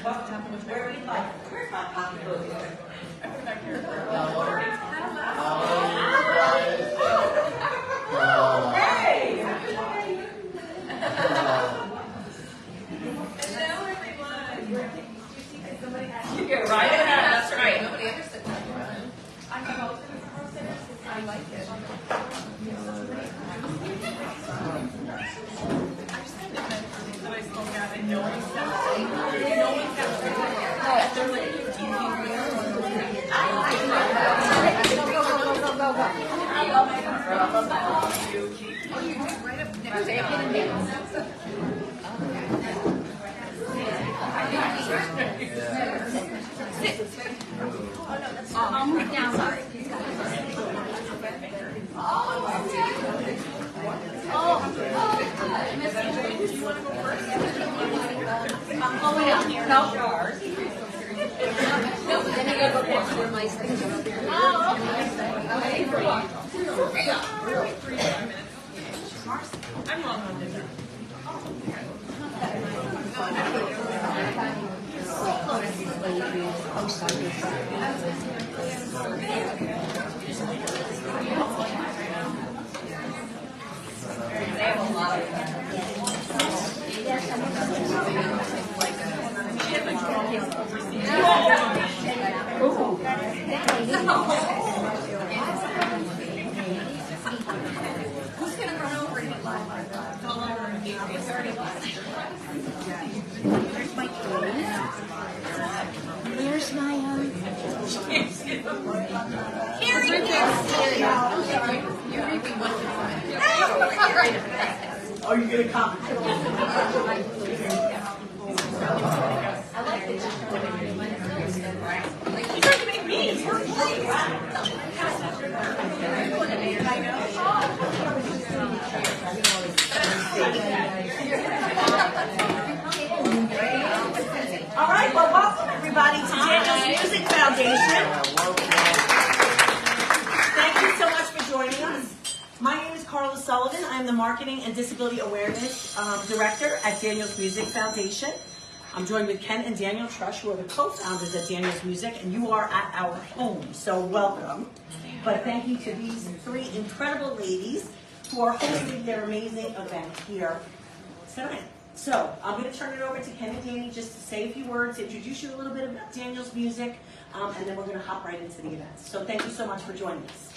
Where we like? Where's my pocketbook? Hey! Hello, everyone. You get right in there. That's right. Nobody ever said that. I like it. I'm long on dinner. They have a lot Who's going to run over and get live? Where's my Where's my Oh, you get a copy. I like this. He's trying to make me. It's really All right, well, welcome everybody to Daniel's Music Foundation. Thank you so much for joining us. My name is Carla Sullivan. I'm the Marketing and Disability Awareness Director at Daniel's Music Foundation. I'm joined with Ken and Daniel Trush, who are the co-founders at Daniel's Music, and you are at our home, so welcome. But thank you to these three incredible ladies who are hosting their amazing event here tonight. So I'm going to turn it over to Ken and Danny just to say a few words, introduce you a little bit about Daniel's Music, and then we're going to hop right into the event. So thank you so much for joining us.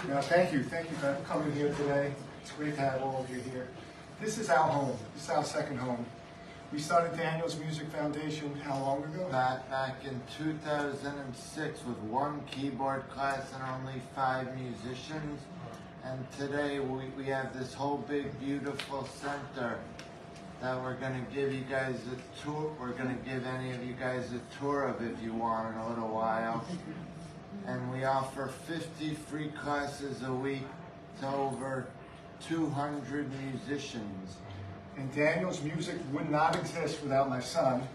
No, thank you for coming here today. It's great to have all of you here. This is our home. This is our second home. We started Daniel's Music Foundation how long ago? Back in 2006 with one keyboard class and only 5 musicians. And today we have this whole big beautiful center that we're going to give you guys a tour. We're going to give any of you guys a tour of if you want in a little while. And we offer 50 free classes a week to over 200 musicians. And Daniel's Music would not exist without my son.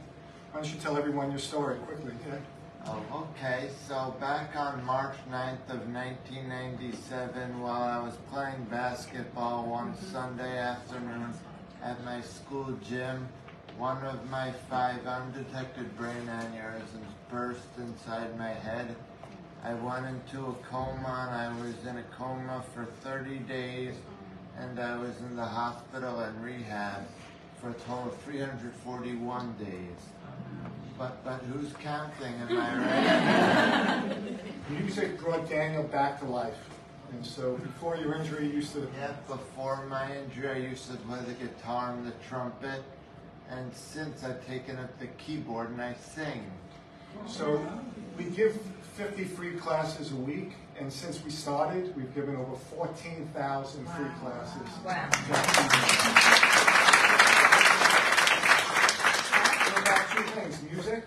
Why don't you tell everyone your story quickly? Yeah. Oh, okay. So back on March 9th of 1997, while I was playing basketball one Sunday afternoon at my school gym, one of my 5 undetected brain aneurysms burst inside my head. I went into a coma, and I was in a coma for 30 days, and I was in the hospital and rehab for a total of 341 days. But who's counting, am I right? Music brought Daniel back to life. And so before your injury, you used to... Yeah, before my injury, I used to play the guitar and the trumpet. And since I've taken up the keyboard and I sing. So we give 50 free classes a week. And since we started, we've given over 14,000 free classes. Wow. So about 2 things: music,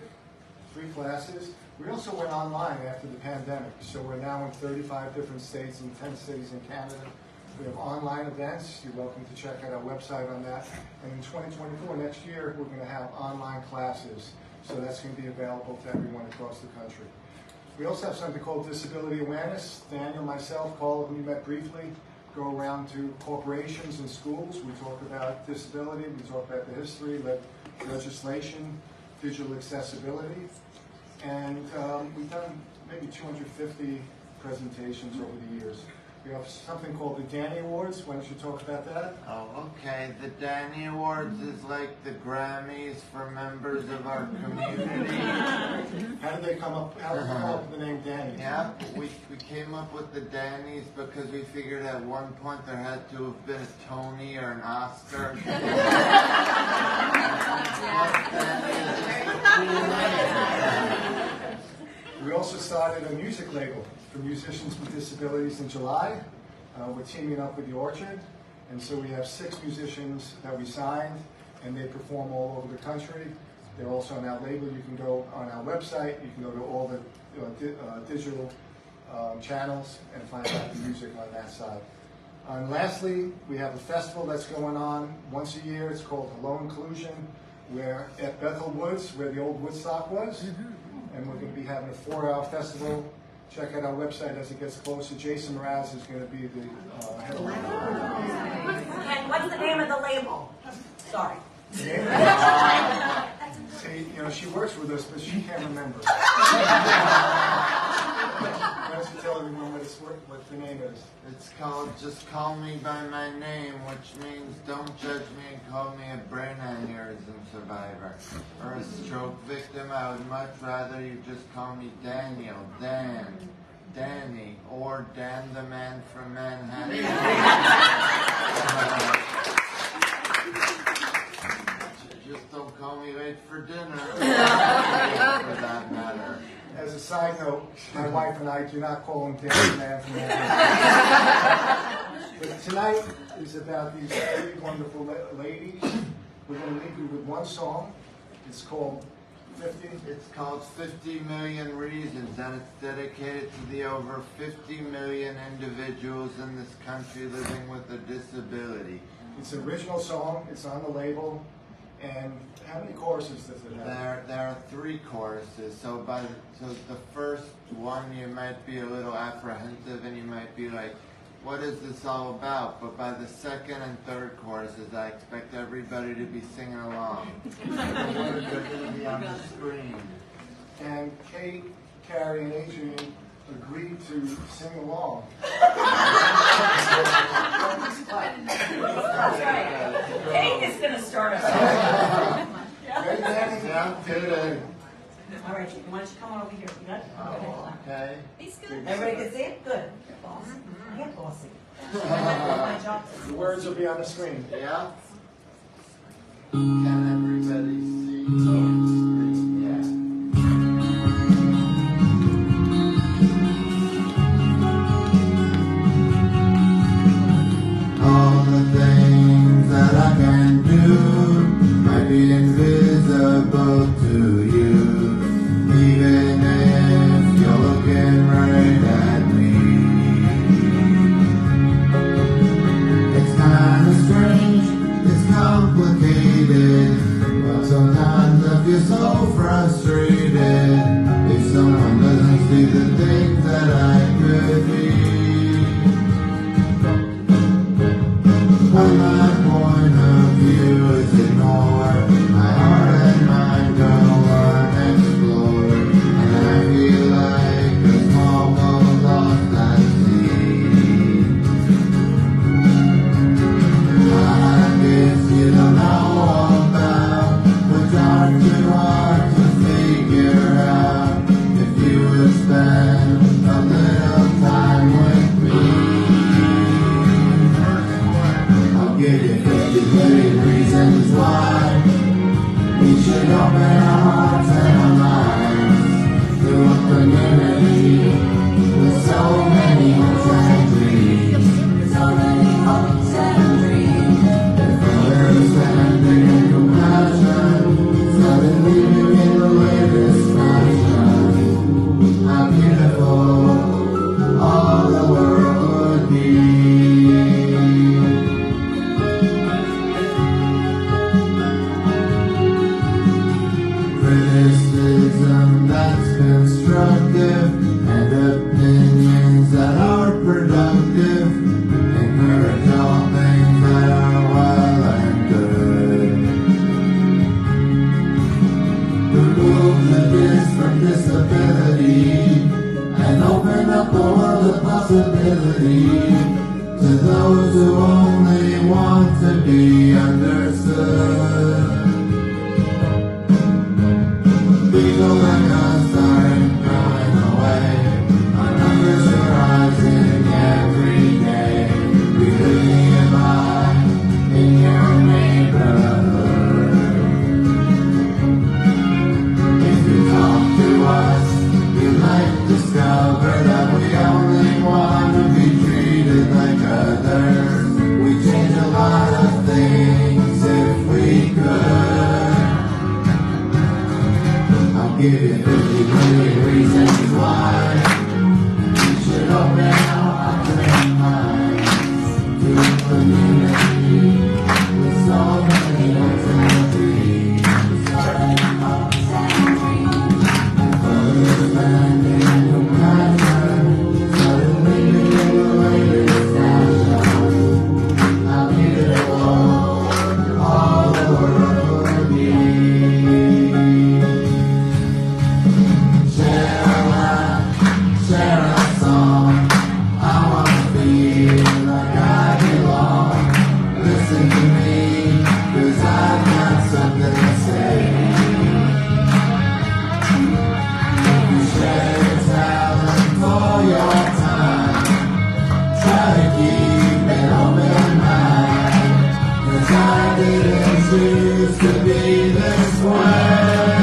free classes. We also went online after the pandemic. So we're now in 35 different states and 10 cities in Canada. We have online events. You're welcome to check out our website on that. And in 2024, next year, we're going to have online classes. So that's going to be available to everyone across the country. We also have something called disability awareness. Daniel, myself, Carla, who you met briefly, go around to corporations and schools. We talk about disability, we talk about the history, legislation, digital accessibility. And we've done maybe 250 presentations over the years. We have something called the Danny Awards. Why don't you talk about that? Oh, okay. The Danny Awards is like the Grammys for members of our community. How did they come up? How did they come up with the name Danny? Yeah, we came up with the Dannies because we figured at one point there had to have been a Tony or an Oscar. We also started a music label for musicians with disabilities in July. We're teaming up with the Orchard, and so we have 6 musicians that we signed, and they perform all over the country. They're also on our label. You can go on our website. You can go to all the digital channels and find out the music on that side. And lastly, we have a festival that's going on once a year. It's called Hello Inclusion. We're at Bethel Woods, where the old Woodstock was, and we're going to be having a 4-hour festival. Check out our website as it gets closer. Jason Mraz is going to be the headliner. And what's the name of the label? Sorry. See, she works with us, but she can't remember. Why don't you tell everyone what the name is? It's called Just Call Me By My Name, which means don't judge me and call me a brain aneurysm survivor or a stroke victim. I would much rather you just call me Daniel, Dan, Danny, or Dan the Man from Manhattan. Just don't call me late for dinner, for that matter. As a side note, my wife and I do not call him Dan the Man from Manhattan. But tonight is about these 3 wonderful ladies. We're going to leave you with one song. It's called 50. It's called 50 Million Reasons, and it's dedicated to the over 50 million individuals in this country living with a disability. It's an original song. It's on the label. And how many choruses does it have? There are 3 choruses. So the first one you might be a little apprehensive and you might be like, what is this all about? But by the second and third choruses, I expect everybody to be singing along. The words are going to be on the screen. And Kate, Carrie, and Adrian agreed to sing along. That's right. Kate is going to start us off. Ready, Danny? Yeah, good. All right, Chicken, why don't you come on over here? You got it? Okay. He's good. Everybody can see it? Good. Boss. I am bossy. My job. The words will be on the screen. Yeah. Can everybody see on the screen? Yeah. All the things that I can do might be invisible to you, even if you're looking right at me. It's kind of strange, it's complicated, but sometimes I feel so frustrated if someone doesn't see the things that I could be. When my point of view is ignored, my heart and mind go unexplored, and I feel like a small boat lost at sea. I guess you don't know about what's hard to figure with disability and open up the world of possibility to those who only want to be understood. People like us aren't going away. Our numbers are rising every day. We live nearby in your neighborhood. If you talk to us, you might discover that we only want to be treated like others. We change a lot of things if we could. I'll give you 50 million reasons why we should open our hearts and minds to a community with so many hopes and dreams. Understanding and compassion, suddenly became the latest fashion. How beautiful all the world would be. Share a laugh, share a song. I wanna feel like I belong. Listen to me, 'cause I've got something to say. Share your talent for your time. Try to keep an open mind, 'cause I didn't choose to be this way.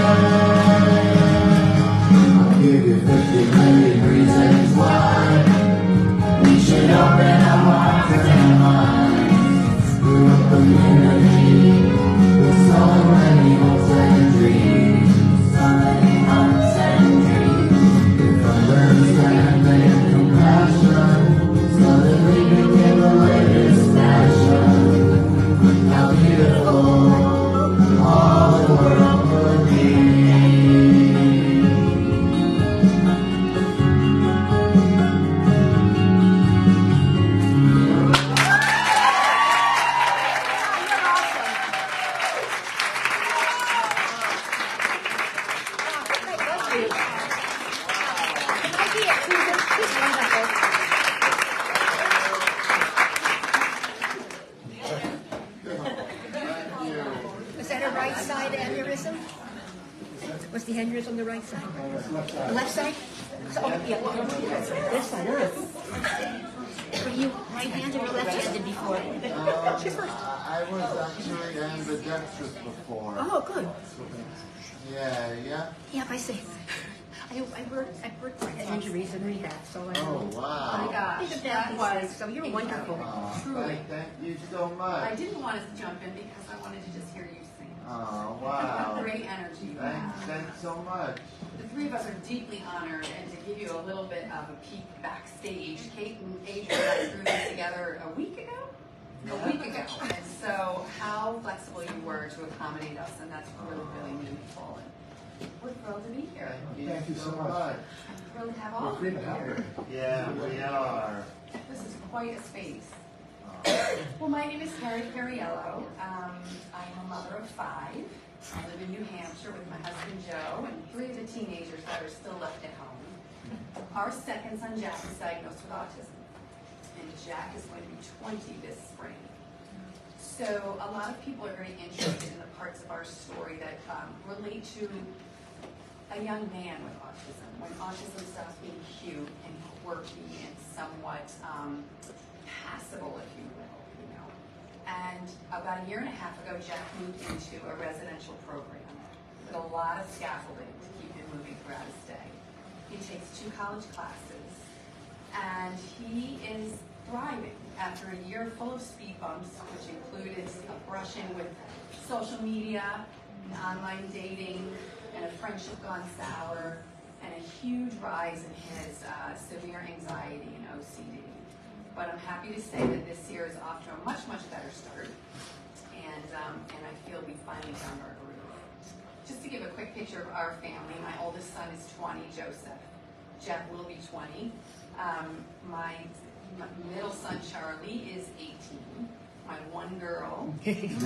I'll give you 50 million reasons why we should open our hearts and minds to a community with so many hopes and dreams. So many hopes and dreams. If understanding and compassion suddenly became the latest fashion, how beautiful all the world would be. Was that a right side aneurysm? Was the aneurysm the right side? The left side? So, oh, yeah, left side, Were you right-handed or left-handed before? I was actually ambidextrous before. Oh, good. Yeah. Yeah, I see. I worked for injuries and rehab, so I Oh, wow. Oh my gosh, think of that these was things. So you were wonderful. Truly. Thank you so I much. didn't want to jump in because I wanted to just hear you sing. Oh, What wow. great energy you have. Thanks so much. The three of us are deeply honored, and to give you a little bit of a peek backstage, Kate and Adrian got through this together a week ago. And so how flexible you were to accommodate us, and that's really, really meaningful. And we're thrilled to be here. Thank you so much. I'm thrilled to have all We're of free you to have here. you. Yeah, we are. This is quite a space. Well, my name is Carrie Cariello. I'm a mother of 5. I live in New Hampshire with my husband Joe and 3 of the teenagers that are still left at home. Our second son Jack is diagnosed with autism, and Jack is going to be 20 this spring. So a lot of people are very interested in the parts of our story that relate to a young man with autism. When autism stops being cute and quirky and somewhat passable, if you will, And about 1.5 years ago, Jack moved into a residential program with a lot of scaffolding to keep him moving throughout his day. He takes 2 college classes, and he is thriving after a year full of speed bumps, which included a brushing with social media, and online dating, and a friendship gone sour, and a huge rise in his severe anxiety and OCD. But I'm happy to say that this year is off to a much, much better start, and I feel we finally found our groove. Just to give a quick picture of our family, my oldest son is 20, Joseph. Jeff will be 20. My middle son, Charlie, is 18. My one girl. Makes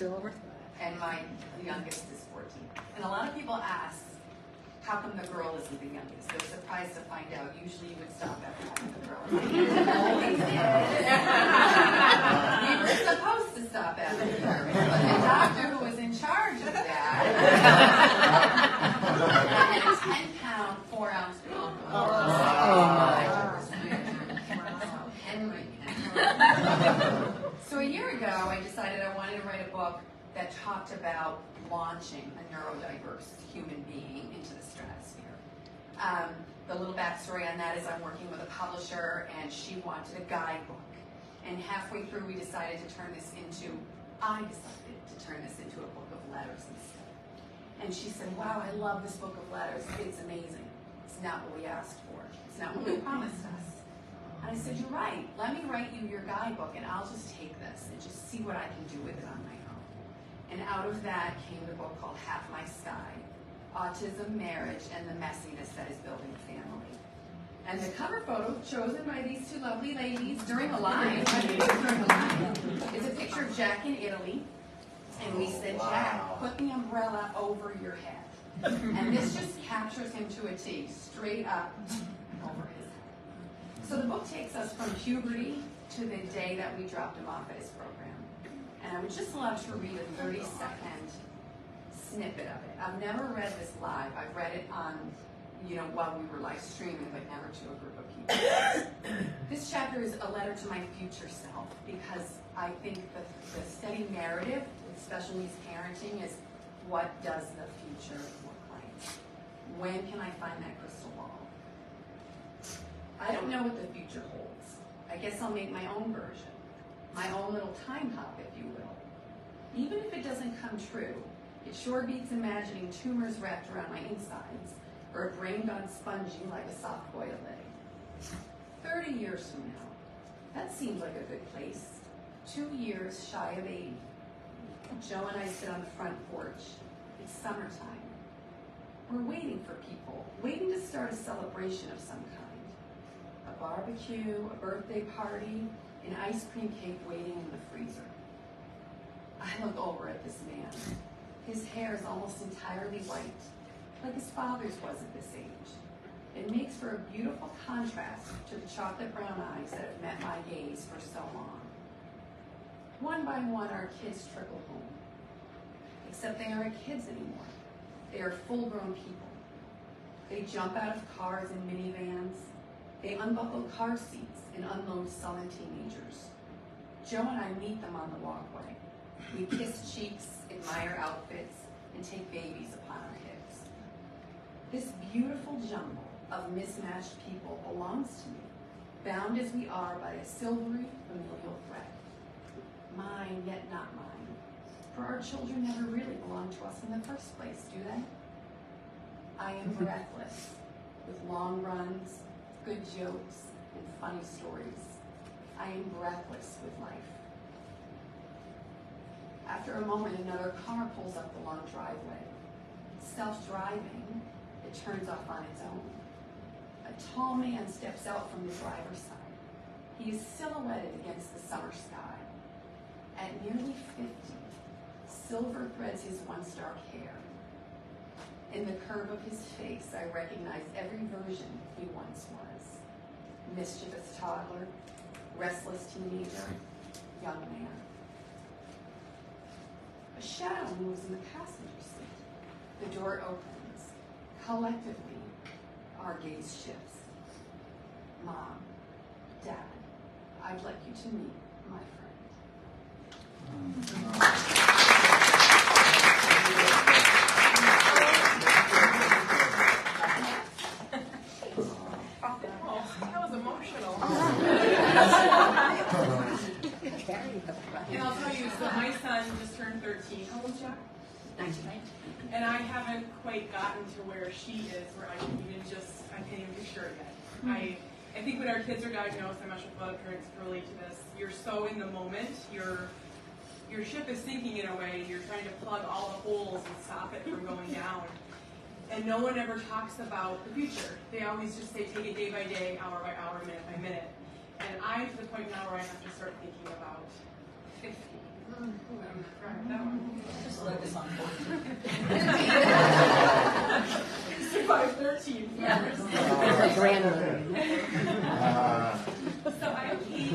it all worth and my youngest is 14. And a lot of people ask, how come the girl isn't the youngest? They're surprised to find out. Usually you would stop at having the girl. You were supposed to stop at it. But the doctor who was in charge of that had a 10-pound, 4-ounce Henry. So a year ago, I decided I wanted to write a book that talked about launching a neurodiverse human being into the stratosphere. The little backstory on that is I'm working with a publisher, and she wanted a guidebook. And halfway through, I decided to turn this into a book of letters instead. And she said, wow, I love this book of letters. It's amazing. It's not what we asked for. It's not what you promised us. And I said, you're right. Let me write you your guidebook, and I'll just take this and just see what I can do with it on my own. And out of that came the book called Half My Sky, Autism, Marriage, and the Messiness That is Building a Family. And the cover photo, chosen by these two lovely ladies during a line, is a picture of Jack in Italy. And we said, Jack, put the umbrella over your head. And this just captures him to a T, straight up over his head. So the book takes us from puberty to the day that we dropped him off at his program. And I would just love to read a 30-second snippet of it. I've never read this live. I've read it on, while we were live streaming, but never to a group of people. This chapter is a letter to my future self, because I think the steady narrative with special needs parenting is, what does the future look like? When can I find that crystal ball? I don't know what the future holds. I guess I'll make my own version, my own little time hop, if you will. Even if it doesn't come true, it sure beats imagining tumors wrapped around my insides, or a brain gone spongy like a soft-boiled egg. 30 years from now, that seems like a good place. 2 years shy of 80. Joe and I sit on the front porch. It's summertime. We're waiting for people, waiting to start a celebration of some kind. A barbecue, a birthday party, an ice cream cake waiting in the freezer. I look over at this man. His hair is almost entirely white, like his father's was at this age. It makes for a beautiful contrast to the chocolate brown eyes that have met my gaze for so long. One by one, our kids trickle home. Except they aren't kids anymore. They are full-grown people. They jump out of cars and minivans. They unbuckle car seats and unload sullen teenagers. Joe and I meet them on the walkway. We kiss cheeks, admire outfits, and take babies upon our hips. This beautiful jumble of mismatched people belongs to me, bound as we are by a silvery familial thread. Mine, yet not mine. For our children never really belonged to us in the first place, do they? I am breathless, with long runs, good jokes, and funny stories. I am breathless with life. After a moment, another car pulls up the long driveway. Self-driving, it turns off on its own. A tall man steps out from the driver's side. He is silhouetted against the summer sky. At nearly 50, silver threads his once dark hair. In the curve of his face, I recognize every version he once was. Mischievous toddler, restless teenager, young man. A shadow moves in the passenger seat. The door opens. Collectively, our gaze shifts. Mom, Dad, I'd like you to meet my friend. That was emotional. And I'll tell you, so my son just turned 13. How old is Jack? 19. And I haven't quite gotten to where she is, where I can't even picture it yet. I think when our kids are diagnosed, I'm not sure if a lot of parents can relate to this, you're so in the moment, your ship is sinking in a way, you're trying to plug all the holes and stop it from going down. And no one ever talks about the future. They always just say, take it day by day, hour by hour, minute by minute. And I'm to the point now where I have to start thinking about 50. I'm not crying that one. Survived 13 years. Grandmother. So I'm Kate,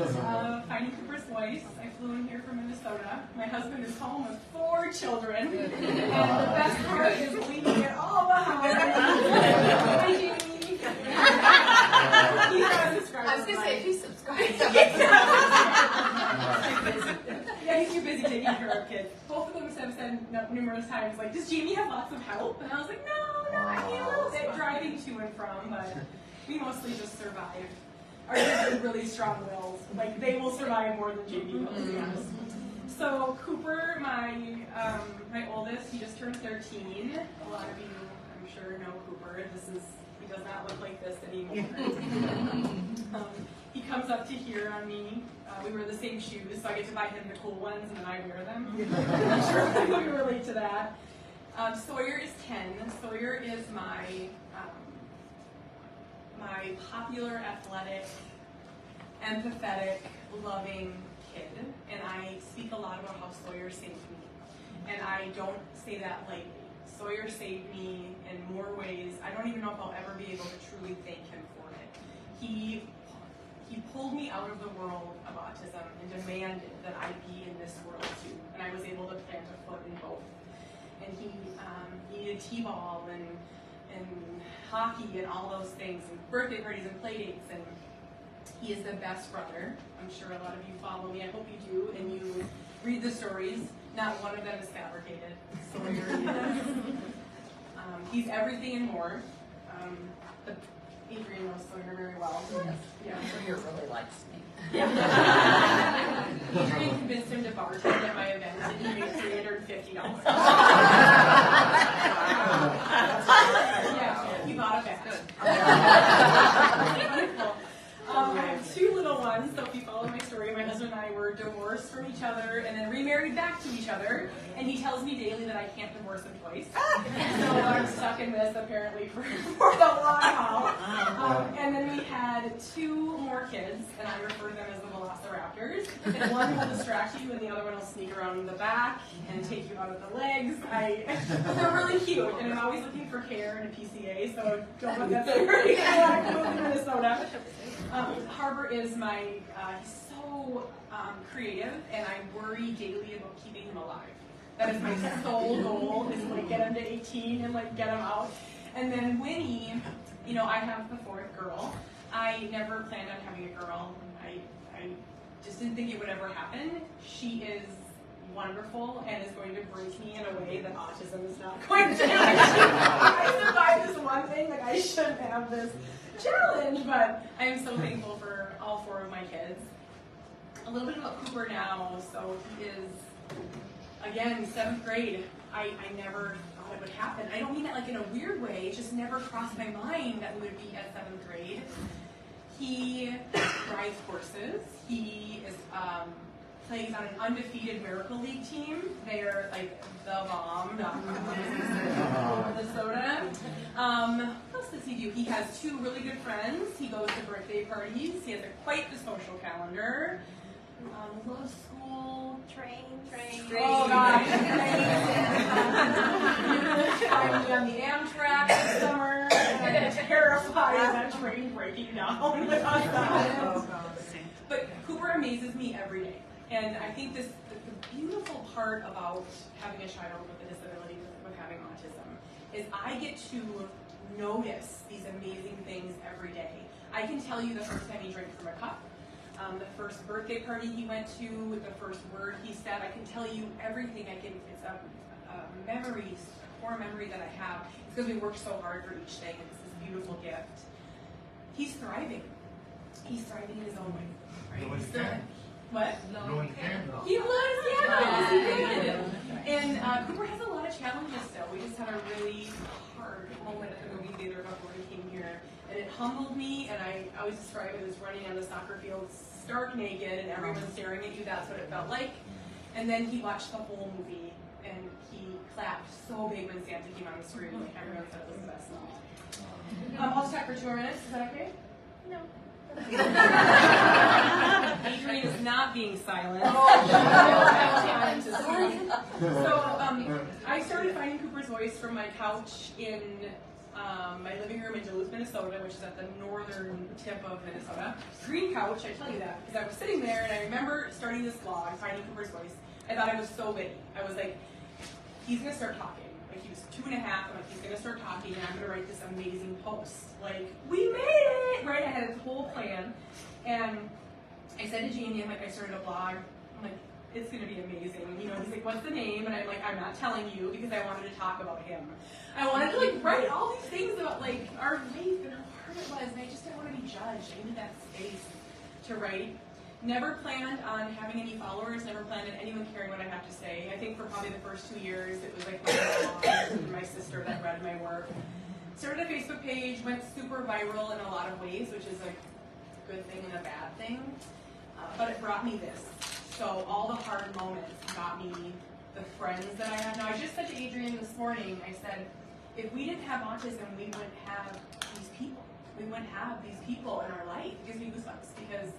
Finding Cooper's Voice. I flew in here from Minnesota. My husband is home with 4 children. And the best part is leaving it all behind. Hi, Jamie. I was going to say, if he subscribes. Yeah, he's too busy taking care of kids. Both of them have said numerous times, like, does Jamie have lots of help? And I was like, no, I handle it driving to and from, but we mostly just survive. Our kids are really strong-willed. Like, they will survive more than Jamie will, to be honest. So Cooper, my oldest, he just turned 13. A lot of you, I'm sure, know Cooper. He does not look like this anymore. He comes up to here on me. We wear the same shoes, so I get to buy him the cool ones, and then I wear them. I'm sure we relate to that. Sawyer is 10. Sawyer is my popular, athletic, empathetic, loving kid, and I speak a lot about how Sawyer saved me. And I don't say that lightly. Sawyer saved me in more ways. I don't even know if I'll ever be able to truly thank him for it. He pulled me out of the world of autism and demanded that I be in this world too. And I was able to plant a foot in both. And he did t-ball and hockey and all those things, and birthday parties and play dates. And he is the best brother. I'm sure a lot of you follow me. I hope you do. And you read the stories. Not one of them is fabricated. Sawyer is. He's everything and more. Adrian knows Sawyer very well. Yeah. Sawyer really likes me. Yeah. Adrian convinced him to bartend at my event, and he made $350. Yeah, he bought a bag. Wonderful. I have 2 little ones, so if you follow my story, my husband and I were divorced from each other and then remarried back to each other, and he tells me daily that I can't divorce him twice. So I'm stuck in this, apparently, for the long haul. And then we had 2 more kids, and I refer to them as the Velociraptors. And one will distract you, and the other one will sneak around the back and take you out of the legs. They're really cute, and I'm always looking for care and a PCA, so don't let that scare me. I moved to Minnesota. Harbor is he's so creative, and I worry daily about keeping him alive. That is my sole goal, is to get him to 18 and get him out. And then Winnie, I have the 4th girl. I never planned on having a girl. I just didn't think it would ever happen. She is wonderful and is going to break me in a way that autism is not going to. I survived this one thing, I shouldn't have this challenge, but I am so thankful for all 4 of my kids. A little bit about Cooper now. So he is, again, 7th grade. I never thought it would happen. I don't mean that in a weird way. It just never crossed my mind that we would be at 7th grade. He rides horses. He is plays on an undefeated Miracle League team. They are the bomb. Minnesota. What else does he do? He has 2 really good friends. He goes to birthday parties. He has quite the social calendar. Loves school. Trains. Oh gosh. I'm on the Amtrak this summer. And I'm terrified of that train breaking down. But Cooper amazes me every day. And I think the beautiful part about having a child with a disability, with having autism, is I get to notice these amazing things every day. I can tell you the first time he drank from a cup, the first birthday party he went to, the first word he said. I can tell you everything. It's a memory, a core memory that I have. It's because we worked so hard for each thing. It's this beautiful gift. He's thriving. He's thriving in his own way. Right? No, he Still- can. What? No, he can, though. He was, yes, he did. And Cooper has a lot of challenges still. We just had a really hard moment at the movie theater before he came here. And it humbled me, and I always describe it as running on the soccer field stark naked and everyone staring at you. That's what it felt like. And then he watched the whole movie, and he clapped so big when Santa came on the screen. Everyone said it was the best movie. I'll just talk for 2 more minutes. Is that okay? No. Adrian is not being silent. So I started finding Cooper's voice from my couch in my living room in Duluth, Minnesota, which is at the northern tip of Minnesota. Green couch, I tell you that, because I was sitting there and I remember starting this vlog, finding Cooper's voice. I thought I was so witty. I was like, he's gonna start talking. Like he was 2.5, I'm like, he's gonna start talking and I'm gonna write this amazing post. Like, we made it, right? I had this whole plan. And I said to Jamie, I'm like, I started a blog. I'm like, it's gonna be amazing. You know, he's like, what's the name? And I'm like, I'm not telling you because I wanted to talk about him. I wanted to like write all these things about like our faith and how hard it was, and I just didn't want to be judged. I needed that space to write. Never planned on having any followers, never planned on anyone caring what I have to say. I think for probably the first 2 years, it was like my mom and my sister that read my work. Started a Facebook page, went super viral in a lot of ways, which is a good thing and a bad thing. But it brought me this. So all the hard moments got me the friends that I have now. I just said to Adrian this morning, I said, if we didn't have autism, we wouldn't have these people. We wouldn't have these people in our life. It gives me goosebumps because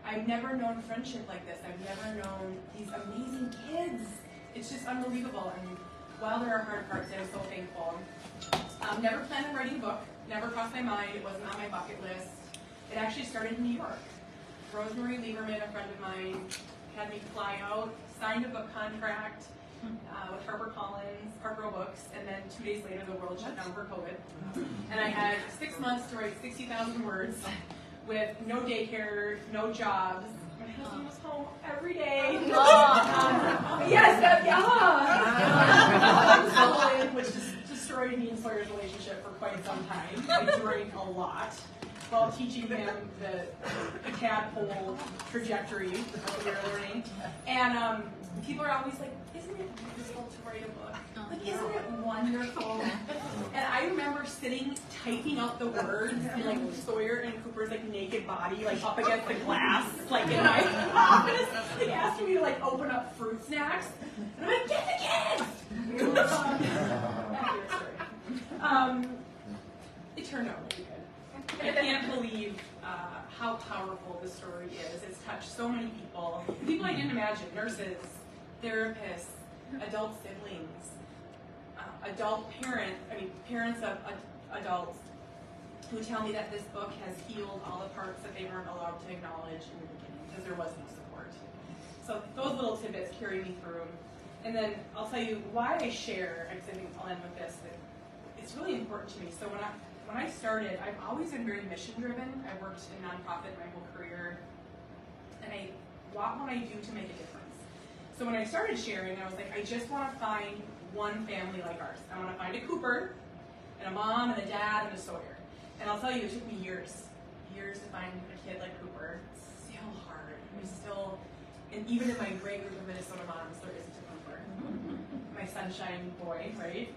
I've never known friendship like this. I've never known these amazing kids. It's just unbelievable. And while there are hard parts, I'm so thankful. Never planned on writing a book. Never crossed my mind. It wasn't on my bucket list. It actually started in New York. Rosemary Lieberman, a friend of mine, had me fly out, signed a book contract with Harper Books, and then 2 days later the world shut down for COVID. And I had 6 months to write 60,000 words with no daycare, no jobs. My husband was home every day. Which destroyed me and Sawyer's relationship for quite some time. I drank a lot while teaching him the tadpole trajectory of what we were learning. And people are always like, isn't it wonderful to write a book? Like, isn't it wonderful? And I remember sitting, typing out the words in like Sawyer and Cooper's like naked body, like up against the glass, like in my office, like asking me to like open up fruit snacks. And I'm like, get the kids! It turned out really good. I can't believe how powerful this story is. It's touched so many people. People I didn't imagine, nurses, therapists, adult siblings, parents of adults who tell me that this book has healed all the parts that they weren't allowed to acknowledge in the beginning because there was no support. So those little tidbits carry me through. And then I'll tell you why I share, because I think I'll end with this, that it's really important to me. So when I started, I've always been very mission driven. I worked in nonprofit my whole career, and I want what I do to make a difference. So when I started sharing, I was like, I just want to find one family like ours. I want to find a Cooper, and a mom, and a dad, and a Sawyer. And I'll tell you, it took me years to find a kid like Cooper. It's still hard. And even in my great group of Minnesota moms, there isn't a Cooper. My sunshine boy, right?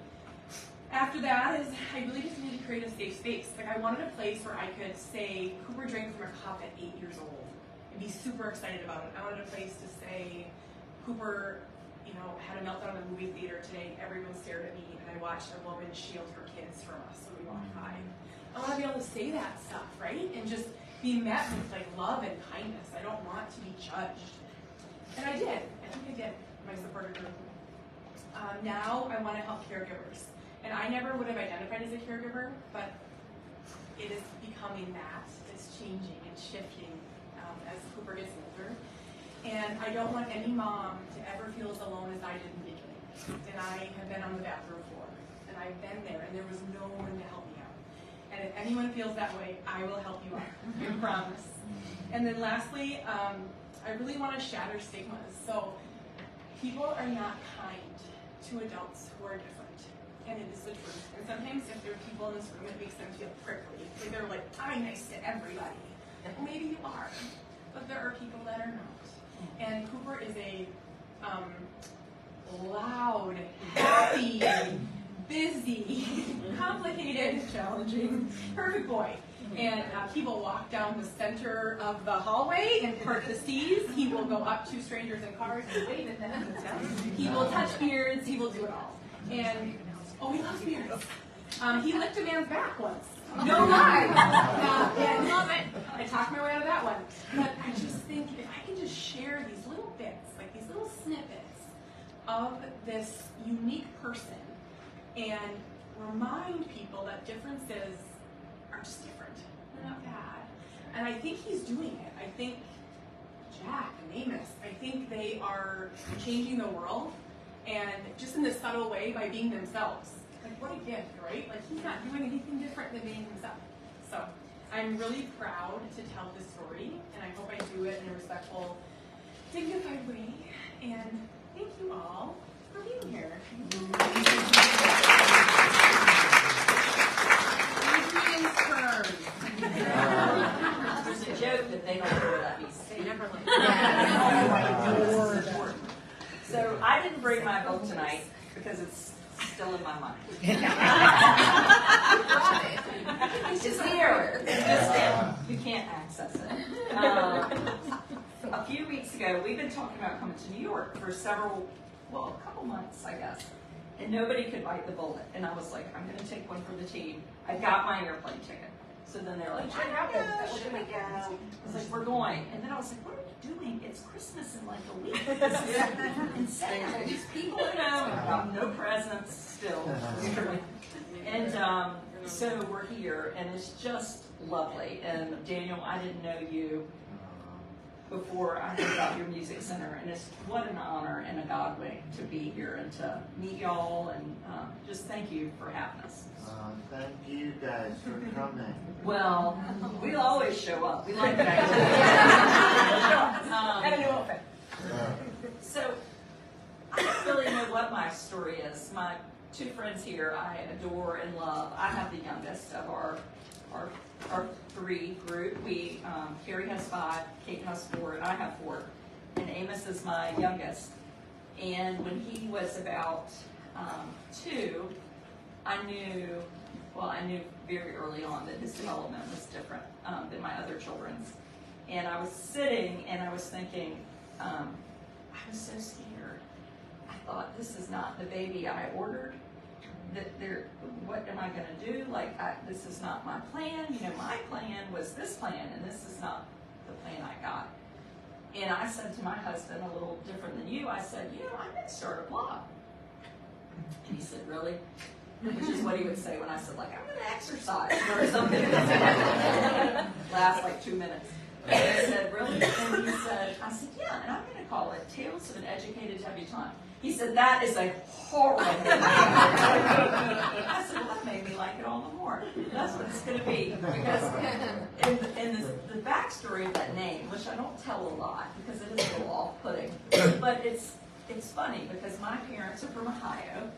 After that is, I really just needed to create a safe space. Like I wanted a place where I could say, Cooper drank from a cup at 8 years old, and be super excited about it. I wanted a place to say, Cooper, had a meltdown in the movie theater today. Everyone stared at me, and I watched a woman shield her kids from us when we walked by. I want to be able to say that stuff, right? And just be met with like love and kindness. I don't want to be judged. And I did. I think I did. My supporter group. Now I want to help caregivers. And I never would have identified as a caregiver, but it is becoming that. It's changing and shifting as Cooper gets older. And I don't want any mom to ever feel as alone as I did in the beginning. And I have been on the bathroom floor. And I've been there, and there was no one to help me out. And if anyone feels that way, I will help you out. I promise. And then lastly, I really want to shatter stigmas. So people are not kind to adults who are different. And it is the truth. And sometimes if there are people in this room, it makes them feel prickly. Like they're like, I'm nice to everybody. Well, maybe you are. But there are people that are not. And Cooper is a loud, happy, busy, complicated, challenging, perfect boy. And he will walk down the center of the hallway and part the seas. He will go up to strangers in cars and wave at them. He will touch beards. He will do it all. And he loves beards. He licked a man's back once. No lie. I love it. I talked my way out of that one. But I just think if I can just share these little bits, like these little snippets of this unique person and remind people that differences are just different. They're not bad. And I think he's doing it. I think Jack and Amos, I think they are changing the world, and just in this subtle way by being themselves. Like, what a gift, right? Like, he's not doing anything different than being himself. So I'm really proud to tell this story, and I hope I do it in a respectful, dignified way. And thank you all for being here. Adrian's turn. There's a joke that they don't know what that means. They never learn. So I didn't bring my book tonight because it's still in my mind. It's here. It's just there. You can't access it. A few weeks ago, we've been talking about coming to New York for a couple months, I guess. And nobody could bite the bullet. And I was like, I'm going to take one for the team. I got my airplane ticket. So then they're like, should we go? I was like, we're going. And then I was like, what are we doing? It's Christmas in like a week. And Santa, these people at home, I got no presents still. And so we're here, and it's just lovely. And Daniel, I didn't know you before I heard about your music center, and it's what an honor and a God wink to be here and to meet y'all, and just thank you for having us. Thank you guys for coming. Well, we'll always show up. We like that. And a new outfit. So I don't really know what my story is. My two friends here I adore and love. I have the youngest of our three group. Carrie has 5, Kate has 4, and I have 4. And Amos is my youngest. And when he was about 2, I knew very early on that his development was different than my other children's. And I was sitting and I was thinking, I was so scared. I thought, this is not the baby I ordered. What am I going to do? This is not my plan. My plan was this plan, and this is not the plan I got. And I said to my husband, a little different than you, I said, I'm going to start a blog. And he said, really? Which is what he would say when I said, I'm going to exercise or something. Lasts like 2 minutes. And I said, really? And he said, I said, yeah, and I'm going to call it Tales of an Educated Debutante. He said, that is a horrible name. I said, well, that made me like it all the more. That's what it's going to be. Because in the backstory of that name, which I don't tell a lot because it is a little off-putting, but it's funny because my parents are from Ohio.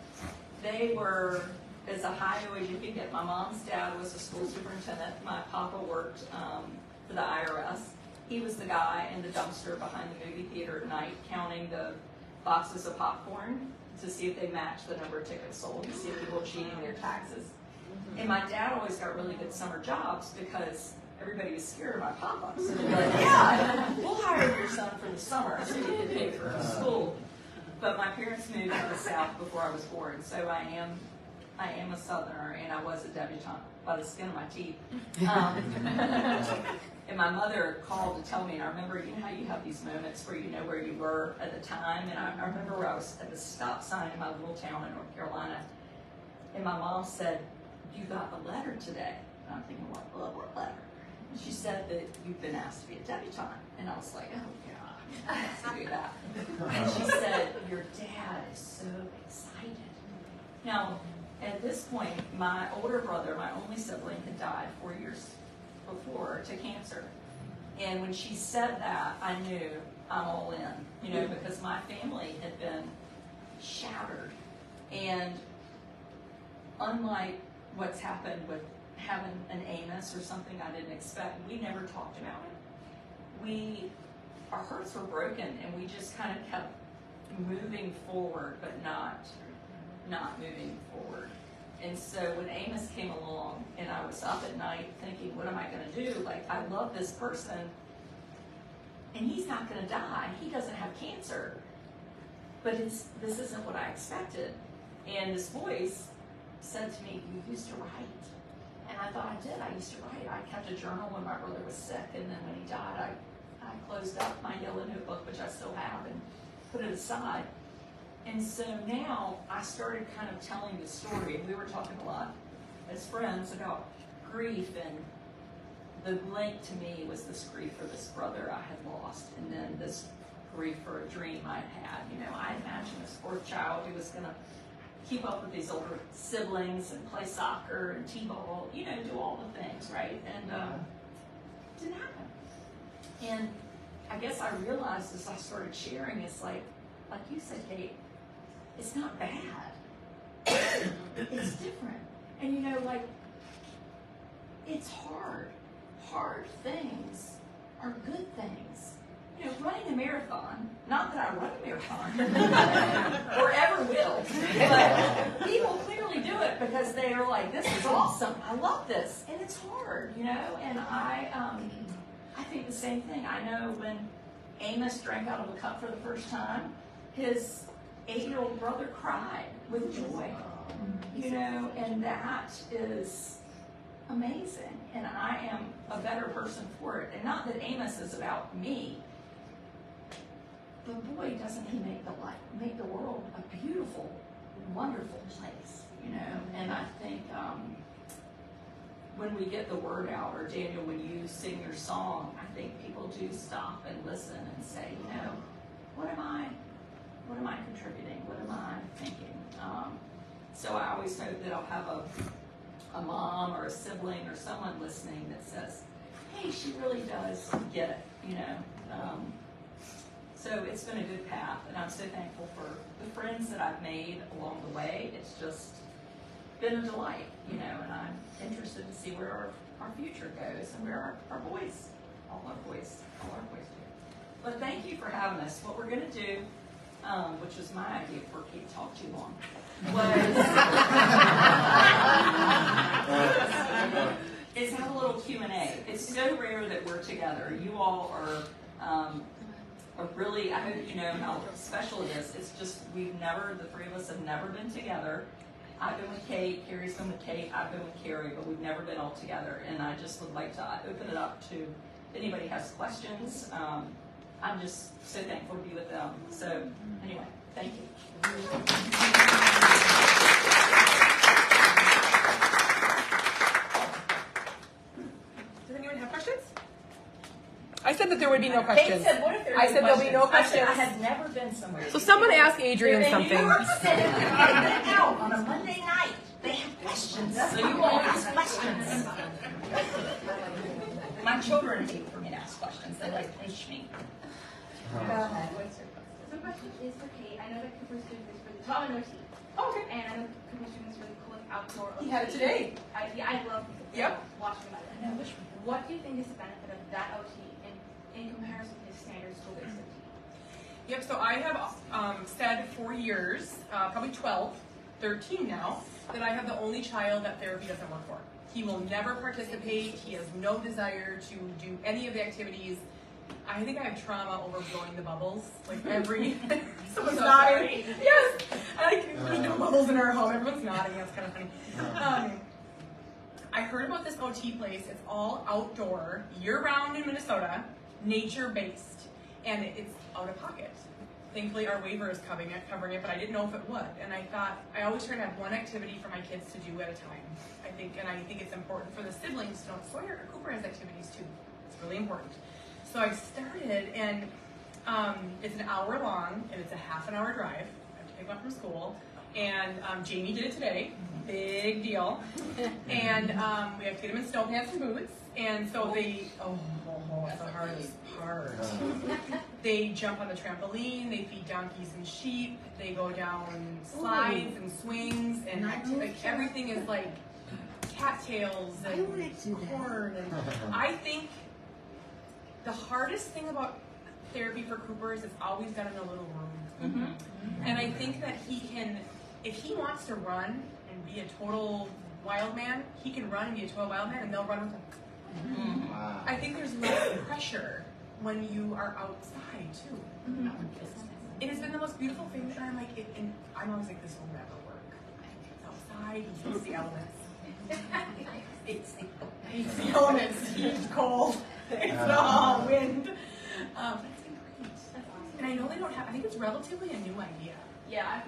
They were as Ohio as you could get. My mom's dad was a school superintendent. My papa worked for the IRS. He was the guy in the dumpster behind the movie theater at night counting the boxes of popcorn to see if they matched the number of tickets sold, to see if people were cheating their taxes. And my dad always got really good summer jobs because everybody was scared of my papa. So they'd be like, yeah, we'll hire your son for the summer so you can pay for his school. But my parents moved to the South before I was born, so I am a Southerner, and I was a debutante by the skin of my teeth. And my mother called to tell me, and I remember, how you have these moments where you know where you were at the time, and I remember where I was at the stop sign in my little town in North Carolina, and my mom said, you got the letter today. And I'm thinking, what letter? And she said that you've been asked to be a debutante. And I was like, oh, God, I have to do that. And she said, your dad is so excited. Now, at this point, my older brother, my only sibling, had died 4 years before to cancer. And when she said that, I knew I'm all in, because my family had been shattered. And unlike what's happened with having an Amos or something I didn't expect, we never talked about it. Our hearts were broken, and we just kind of kept moving forward, but not moving forward. And so when Amos came along, and I was up at night thinking, what am I going to do? I love this person, and he's not going to die. He doesn't have cancer. But this isn't what I expected. And this voice said to me, "You used to write." And I thought I did. I used to write. I kept a journal when my brother was sick, and then when he died, I closed up my yellow notebook, which I still have, and put it aside. And so now I started kind of telling the story, and we were talking a lot as friends about grief, and the link to me was this grief for this brother I had lost, and then this grief for a dream I had. You know, I imagined this fourth child who was going to keep up with these older siblings and play soccer and t-ball, you know, do all the things, right? And it didn't happen. And I guess I realized as I started sharing, it's like you said, Kate, it's not bad. It's different. And you know, like, it's hard. Hard things are good things. You know, running a marathon, not that I run a marathon, or ever will, but people clearly do it because they are like, this is awesome, I love this, and it's hard, you know, and I think the same thing. I know when Amos drank out of a cup for the first time, his 8-year-old brother cried with joy, you know, and that is amazing, and I am a better person for it. And not that Amos is about me, but boy, doesn't he make the world a beautiful, wonderful place, you know. And I think when we get the word out, or Daniel, when you sing your song, I think people do stop and listen and say, you know, what am I contributing? What am I thinking? So I always hope that I'll have a mom or a sibling or someone listening that says, hey, she really does get it, you know. So it's been a good path, and I'm so thankful for the friends that I've made along the way. It's just been a delight, you know, and I'm interested to see where our future goes and where our boys, all our boys do. But thank you for having us. What we're going to do, which was my idea before Kate talked too long, is have a little Q&A. It's so rare that we're together. You all are really, I hope you know how special it is. It's just, the three of us have never been together. I've been with Kate, Carrie's been with Kate, I've been with Carrie, but we've never been all together. And I just would like to open it up to if anybody has questions. I'm just so thankful to be with them. So anyway, thank you. Does anyone have questions? I said that there would be no questions. Kate said, what if there I said there'll be no questions. I had never been somewhere. So someone asked Adrian something. Out on a Monday night. They have questions. So you all ask questions. My children hate for me to ask questions. They push me. Go ahead. What's your question? So the question is for Kate. I know that Cooper student is really tall and OT. Oh, okay. And I know Cooper students really cool with outdoor OT. He had it today. I love watching that. I know, What do you think is the benefit of that OT in comparison to his standard school-based OT? Yep, so I have said for years, probably 12, 13 now, that I have the only child that therapy doesn't work for. He will never participate. He has no desire to do any of the activities. I think I have trauma over blowing the bubbles. Like every, someone's nodding. Yes! There's no bubbles in our home. Everyone's nodding. That's kind of funny. I heard about this OT place. It's all outdoor, year-round in Minnesota, nature-based, and it's out of pocket. Thankfully, our waiver is covering it, but I didn't know if it would. And I thought, I always try to have one activity for my kids to do at a time. I think it's important for the siblings to know Cooper has activities too. It's really important. So I started, and it's an hour long, and it's a half-an-hour drive. I have to pick them up from school. And Jamie did it today. Big deal. And we have to get them in snow pants and boots. And so it's the hardest part. They jump on the trampoline, they feed donkeys and sheep, they go down slides and swings, and everything is like cattails and corn. And I think the hardest thing about therapy for Cooper is it's always done in a little room. Mm-hmm. And I think that he can, if he wants to run and be a total wild man, he can run and be a total wild man, and they'll run with him. Mm-hmm. Wow. I think there's less pressure when you are outside too. Mm-hmm. It has been the most beautiful thing, and I'm like, and I'm always like, this will never work. outside, he sees the elements. It's the elements, heat, cold, it's wind. That's been great. And I know they don't have, I think it's relatively a new idea. Yeah,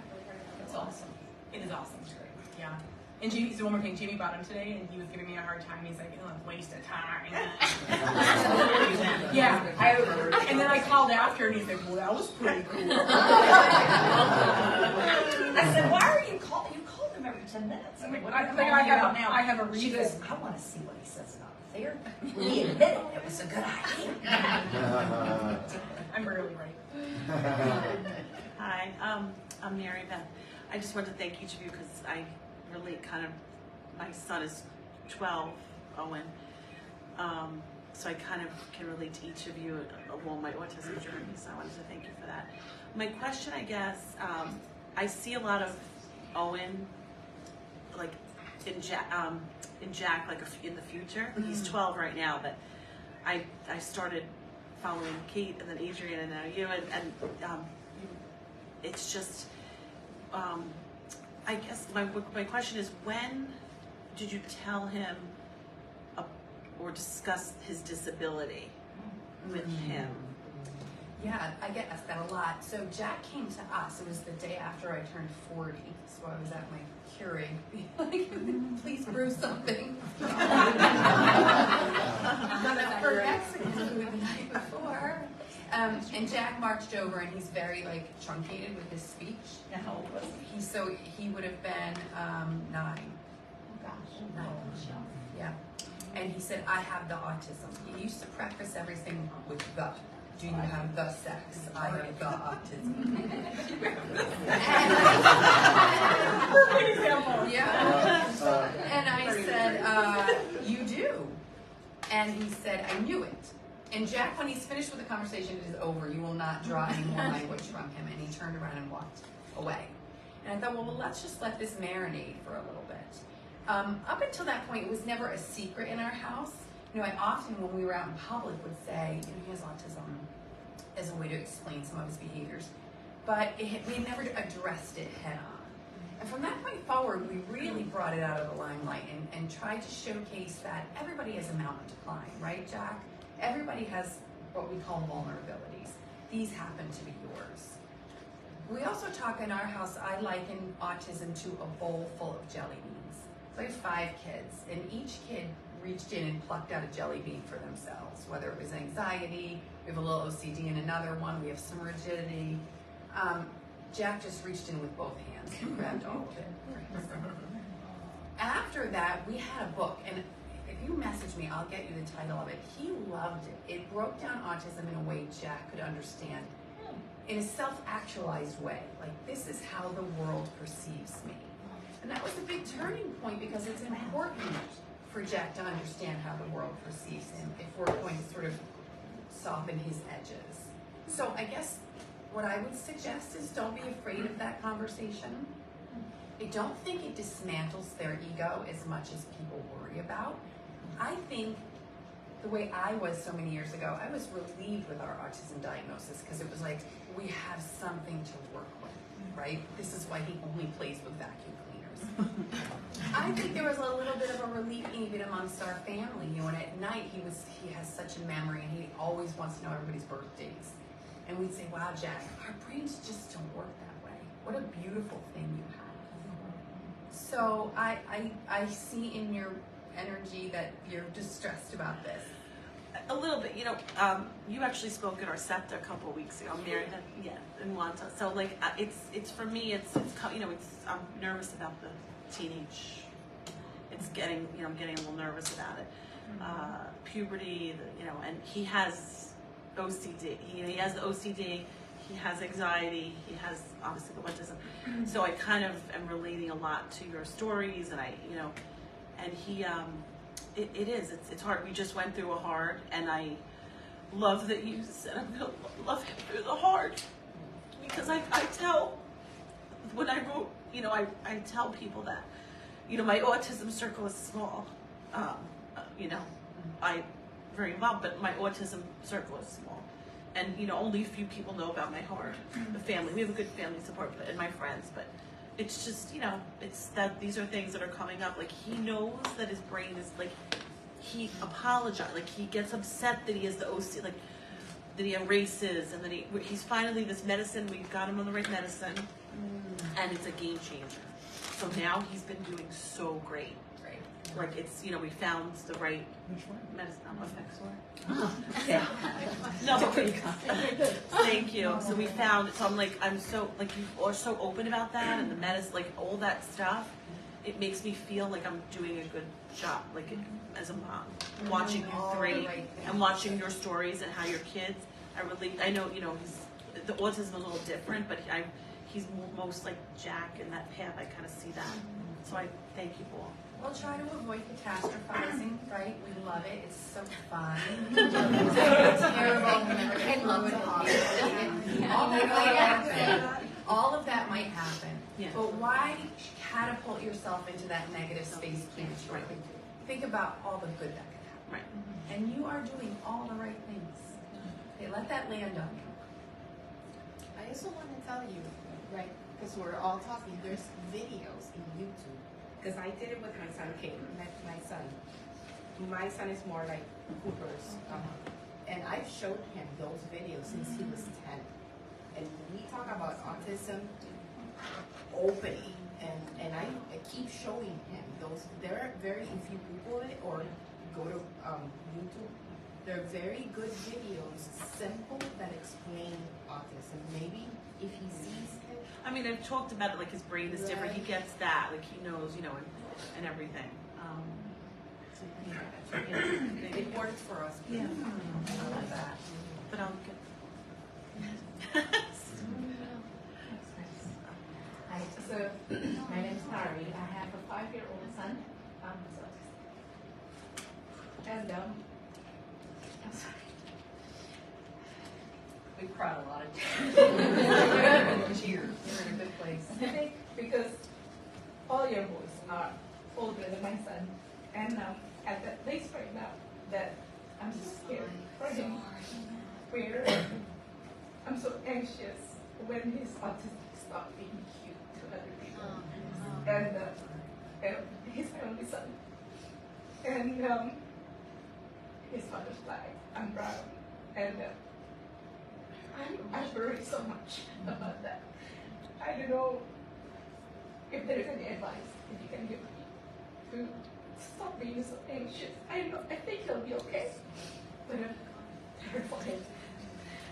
It's awesome. It is awesome. It's great. Yeah. And Jamie, so one more thing, Jamie bought him today, and he was giving me a hard time. He's like, oh, waste of time. Yeah. And then I called after, and he's like, well, that was pretty cool. I said, why are you calling? You call them every 10 minutes. I'm like, what I have a reason. She goes, I want to see what he says about there. We admit it was a good idea. I'm barely right. Hi, I'm Mary Beth. I just want to thank each of you because I relate kind of, my son is 12, Owen, so I kind of can relate to each of you along my autism journey, so I wanted to thank you for that. My question, I guess, I see a lot of Owen, like in Jack, like in the future. He's 12 right now, but I started following Kate and then Adrian and now you, and it's just, I guess my question is, when did you tell him or discuss his disability with him? Yeah, I get asked that a lot. So Jack came to us. It was the day after I turned 40. So I was at my curing, like, please brew something. For Mexican food the night before. And Jack marched over, and he's very like truncated with his speech. How old was he? He would have been 9. Oh gosh. 9. Yeah. And he said, I have the autism. He used to preface everything with the. Do you have the sex? I have the autism. Yeah. And I said, you do. And he said, I knew it. And Jack, when he's finished with the conversation, it is over. You will not draw any more language from him. And he turned around and walked away. And I thought, well, let's just let this marinate for a little bit. Up until that point, it was never a secret in our house. You know, I often, when we were out in public, would say, you know, he has autism as a way to explain some of his behaviors. But we never addressed it head on. And from that point forward, we really brought it out of the limelight and tried to showcase that everybody has a mountain to climb, right, Jack? Everybody has what we call vulnerabilities. These happen to be yours. We also talk in our house, I liken autism to a bowl full of jelly beans. So I have 5 kids, and each kid reached in and plucked out a jelly bean for themselves, whether it was anxiety, we have a little OCD in another one, we have some rigidity. Jack just reached in with both hands and grabbed all of it. After that, we had a book, and if you message me, I'll get you the title of it. He loved it. It broke down autism in a way Jack could understand, in a self-actualized way. Like, this is how the world perceives me. And that was a big turning point because it's important for Jack to understand how the world perceives him if we're going to sort of soften his edges. So I guess what I would suggest is don't be afraid of that conversation. I don't think it dismantles their ego as much as people worry about. I think the way I was so many years ago, I was relieved with our autism diagnosis because it was like, we have something to work with, right? This is why he only plays with vacuum cleaners. I think there was a little bit of a relief even amongst our family. You know, and at night he has such a memory and he always wants to know everybody's birthdays. And we'd say, wow, Jack, our brains just don't work that way. What a beautiful thing you have. So I see in your energy that you're distressed about this. A little bit, you know, you actually spoke at our SEPTA a couple of weeks ago, Mary, in Wanta. So like, it's for me, you know, I'm nervous about the teenage. It's getting, you know, I'm getting a little nervous about it. Puberty, you know, and he has OCD. He has the OCD. He has anxiety. He has obviously the autism. So I kind of am relating a lot to your stories, and you know, and he. It's hard. We just went through a hard, and I love that you said I'm gonna love him through the hard, because I tell, when I wrote, you know, I tell people that, you know, my autism circle is small, you know, I'm very involved, but my autism circle is small, and you know, only a few people know about my hard, the family. We have a good family support, and my friends, but it's just, you know, it's that these are things that are coming up. Like, he knows that his brain is, like, he apologizes, like, he gets upset that he has the OC, like, that he erases, and then he's finally, this medicine, we've got him on the right medicine, and it's a game changer. So now he's been doing so great. Right. Like, it's, you know, we found the right medicine. Okay. No, but thank you. So we found, so I'm like, I'm so, like, you are so open about that, and the medicine, like, all that stuff, it makes me feel like I'm doing a good job, like, as a mom, watching you three, and watching your stories and how your kids, I know, you know, the autism is a little different, but he's most like Jack in that path. I kind of see that. So I thank you all. We'll try to avoid catastrophizing, right? We love it. It's so fun. It's terrible. Ken loves it. All of that might happen. Yeah. But why catapult yourself into that negative space, can't you? Think about all the good that could happen. Right. And you are doing all the right things. Okay, let that land on you. I also want to tell you, right, because we're all talking, there's videos in YouTube. Because I did it with my son, my son. My son is more like Cooper's. And I've showed him those videos since he was 10. And we talk about autism openly. And I keep showing him those. They're very, if you Google it or go to YouTube, they're very good videos, simple, that explain autism. Maybe if he sees it. I mean, I've talked about it, like, his brain is different. He gets that, like, he knows, you know, and everything. So, yeah, It works for us. Yeah. I love that. But I'll get. Hi, so my name is Carrie. I have a 5-year-old son. And I'm sorry. We cried a lot of tears. You're in a good place. I think because all your boys are older than my son, and at that place right now that I'm so scared for him. Where I'm so anxious when his autistic stop being cute to other people, and he's my only son, and his mother's black, I'm brown, and I worry so much about that. I don't know if there is any advice that you can give me to stop being so anxious. I don't know, I think he'll be okay, but I'm terrified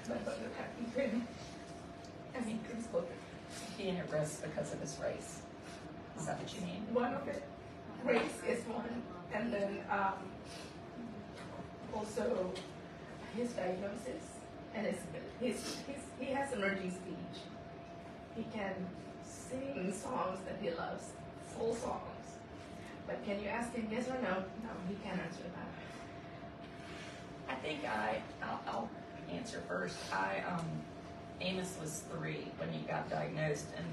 about what will happen to him. I mean, to his children. Being at risk because of his race. Is that what you mean? One of it, race is one, and then also his diagnosis, and he has emerging speech. He can sing songs that he loves, full songs. But can you ask him yes or no? No, he can't answer that. I think I'll answer first. Amos was 3 when he got diagnosed, and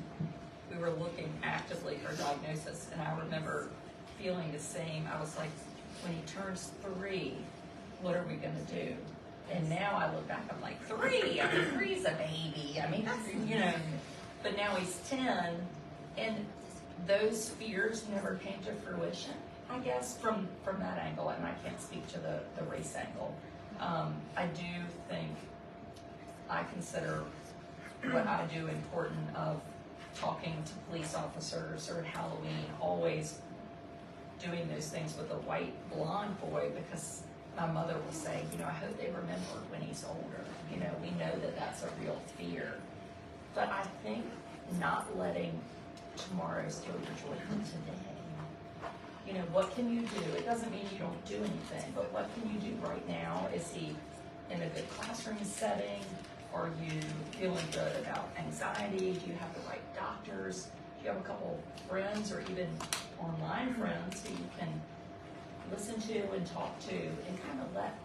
we were looking actively for diagnosis, and I remember feeling the same. I was like, when he turns 3, what are we going to do? And now I look back, I'm like, 3? I mean, 3's a baby. I mean, that's, you know, but now he's 10, and those fears never came to fruition, I guess, from that angle, and I can't speak to the race angle. I do think I consider what I do important of talking to police officers or at Halloween, always doing those things with a white blonde boy, because my mother will say, you know, I hope they remember when he's older. You know, we know that that's a real fear. But I think not letting tomorrow steal your joy from today. You know, what can you do? It doesn't mean you don't do anything, but what can you do right now? Is he in a good classroom setting? Are you feeling good about anxiety? Do you have the right doctors? Do you have a couple friends or even online friends who you can listen to and talk to and kind of let,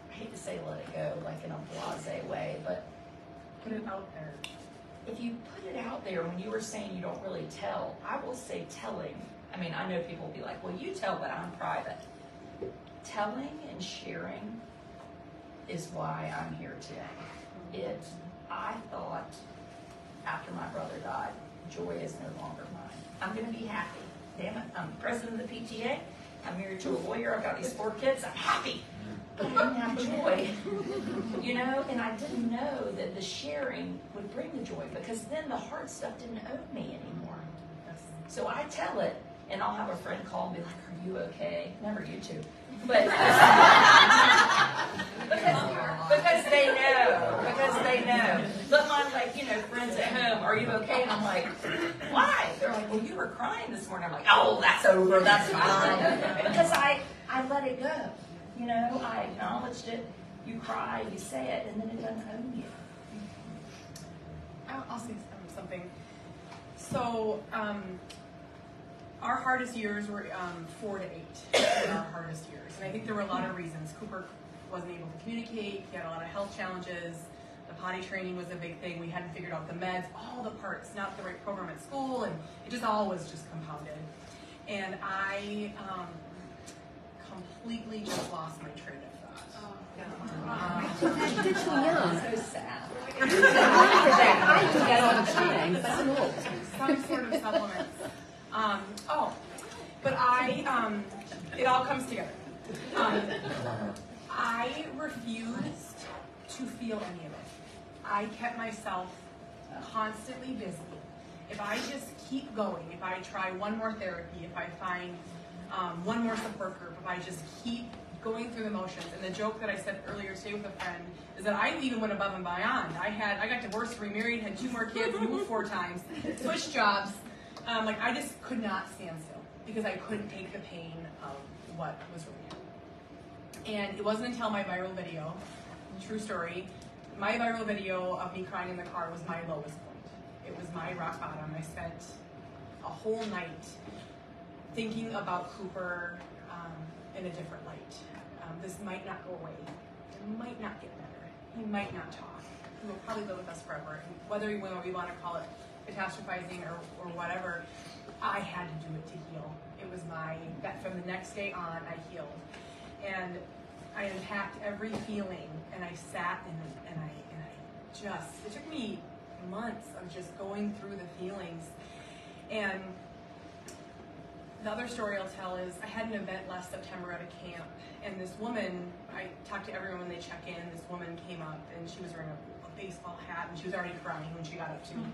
I hate to say let it go, like in a blasé way, but Put it out there. if you put it out there, when you were saying you don't really tell, I will say telling. I mean, I know people will be like, well, you tell, but I'm private. Telling and sharing is why I'm here today. I thought after my brother died joy is no longer mine. I'm going to be happy. Damn it, I'm president of the PTA. I'm married to a lawyer. I've got these 4 kids. I'm happy, but I didn't have joy, you know. And I didn't know that the sharing would bring the joy, because then the hard stuff didn't own me anymore. So I tell it, and I'll have a friend call and be like, "Are you okay?" Never you two, but because they know. But my, like, you know, friends at home, "Are you okay?" And I'm like, "Why?" They're like, "Well, you were crying this morning." I'm like, "Oh, that's over. That's fine," because I let it go. You know, I acknowledged it. You cry, you say it, and then it doesn't own you. I'll say something. So, our hardest years were 4 to 8 were our hardest years. And I think there were a lot of reasons. Cooper wasn't able to communicate. He had a lot of health challenges. The potty training was a big thing. We hadn't figured out the meds, all the parts, not the right program at school, and it just all was just compounded. And I completely just lost my train of thought. I did too young. So sad. I do that all the time, but I'm old. Some sort of supplements. But it all comes together. I refused to feel any of it. I kept myself constantly busy. If I just keep going, if I try one more therapy, if I find one more support group, if I just keep going through the motions. And the joke that I said earlier today with a friend is that I even went above and beyond. I got divorced, remarried, had 2 more kids, moved 4 times, switched jobs. Like, I just could not stand still because I couldn't take the pain of what was really happening. And it wasn't until my viral video, true story, my viral video of me crying in the car was my lowest point. It was my rock bottom. I spent a whole night thinking about Cooper in a different light. This might not go away. It might not get better. He might not talk. He will probably live with us forever. And whether we want to call it catastrophizing or whatever, I had to do it to heal. It was that from the next day on, I healed. And I unpacked every feeling, and I sat and I it took me months of just going through the feelings. And the other story I'll tell is I had an event last September at a camp, and this woman, I talked to everyone when they check in, this woman came up and she was wearing a baseball hat, and she was already crying when she got up to me.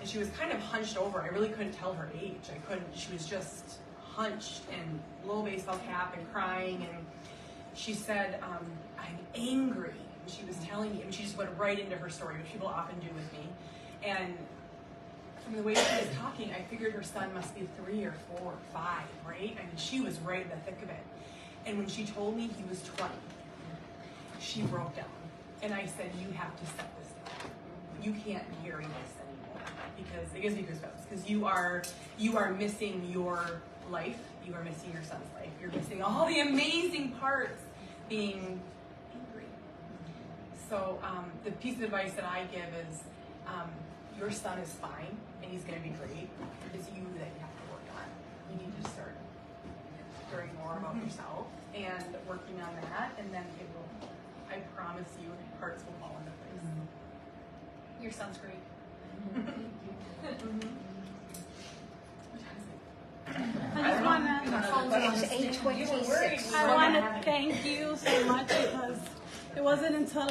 And she was kind of hunched over. I really couldn't tell her age. She was just hunched and little baseball cap and crying, and she said, "I'm angry." And she was telling me, and she just went right into her story, which people often do with me. And from the way she was talking, I figured her son must be 3 or 4 or 5, right? I mean, she was right in the thick of it. And when she told me he was 20, she broke down. And I said, "You have to set this down. You can't carry this anymore," because it gives me goosebumps. Because you are missing your life. You are missing your son's life. You're missing all the amazing parts being angry. So the piece of advice that I give is, your son is fine, and he's going to be great. It's you that you have to work on. You need to start learning more about yourself and working on that, and then it will, I promise you, parts will fall into place. Your son's great. I want to thank you so much, because it wasn't until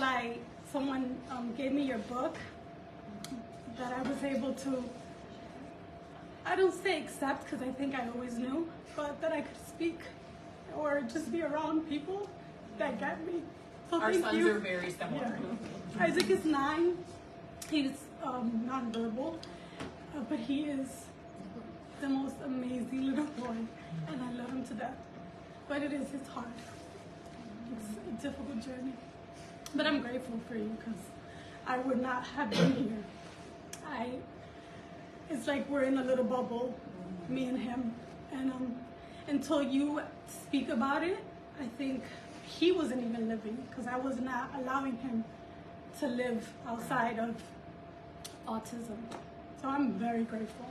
someone gave me your book that I was able to, I don't say accept, because I think I always knew, but that I could speak or just be around people that get me. So Our thank sons you. are very similar. Yeah. Isaac is 9. He's nonverbal, but he is the most amazing little boy, and I love him to death. But it's hard. It's a difficult journey. But I'm grateful for you, because I would not have been here. It's like we're in a little bubble, me and him. And until you speak about it, I think he wasn't even living, because I was not allowing him to live outside of autism. So I'm very grateful.